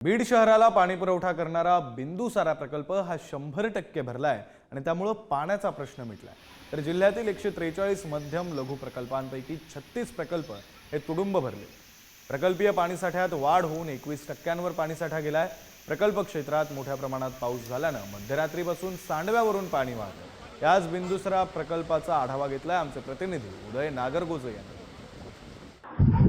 बीड शहराला पाणी पुरवठा करणारा बिंदुसारा प्रकल्प हा 100% भरलाय आणि त्यामुळे पाण्याचा प्रश्न मिटलाय। तर जिल्ह्यातील 143 मध्यम लघु प्रकल्पांपैकी 36 प्रकल्प हे तुडुंब भरले। प्रकल्पीय पाणीसाठ्यात वाढ होऊन 21% पाणीसाठा गेलाय। प्रकल्प क्षेत्रात मोठ्या प्रमाणात पाऊस झाल्याने मध्यरात्रीपासून सांडव्यावरून पाणी वाहतंय। याच बिंदुसारा प्रकल्पाचा आढावा घेतलाय आमचे प्रतिनिधी उदय नागरगोजे यांनी।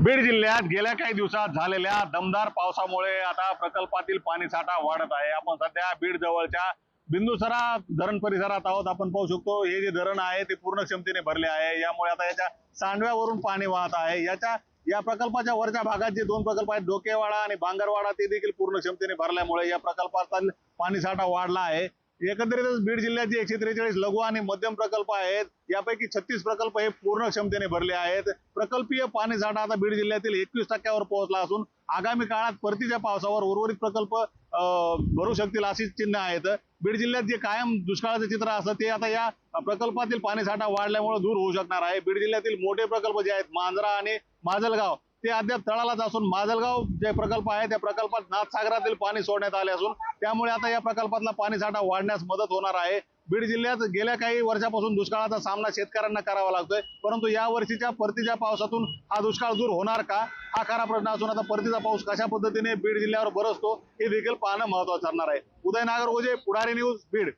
बीड जिल्ह्यात गेल्या काही दिवसात झालेल्या दमदार पावसामुळे आता प्रकल्पातील पाणीसाठा वाढत आहे। आपण सध्या बीड जवळच्या बिंदुसारा धरण परिसरात आहोत। आपण पाहू शकतो हे जे धरण आहे ते पूर्ण क्षमतेने भरले आहे। यामुळे आता याच्या सांडव्यावरून पाणी वाहत आहे। या प्रकल्पाच्या वरच्या भागात जे दोन प्रकल्प आहेत डोकेवाडा आणि बांगरवाडा ते देखील पूर्ण क्षमतेने भरल्यामुळे या प्रकल्पातील पाणीसाठा वाढला आहे। एकंदरीतच बीड जिल्ह्यात जे 143 लघु आणि मध्यम प्रकल्प आहेत यापैकी 36 प्रकल्प हे पूर्ण क्षमतेने भरले आहेत। प्रकल्पीय पाणीसाठा आता बीड जिल्ह्यातील 21% पोहोचला असून आगामी काळात परतीच्या पावसावर उर्वरित प्रकल्प भरू शकतील अशी चिन्ह आहेत। बीड जिल्ह्यात जे कायम दुष्काळाचे चित्र असतं ते आता या प्रकल्पातील पाणीसाठा वाढल्यामुळे दूर होऊ शकणार आहे। बीड जिल्ह्यातील मोठे प्रकल्प जे आहेत मांजरा आणि माजलगाव ते अद्याप तळालाच असून माजलगाव जे प्रकल्प आहे त्या प्रकल्पात नाथसागरातील पाणी सोडण्यात आले असून त्यामुळे आता या प्रकल्पातला पाणीसाठा वाढण्यास मदत होणार आहे। बीड जिल्ह्यात गेल्या काही वर्षापासून दुष्काळाचा सामना शेतकऱ्यांना करावा लागतोय, परंतु या वर्षीच्या परतीच्या पावसातून हा दुष्काळ दूर होणार का हा खरा प्रश्न असून आता परतीचा पाऊस कशा पद्धतीने बीड जिल्ह्यावर बरसतो हे देखील पाहणं महत्त्वाचं ठरणार आहे। उदय नागरगोजे, पुढारी न्यूज, बीड।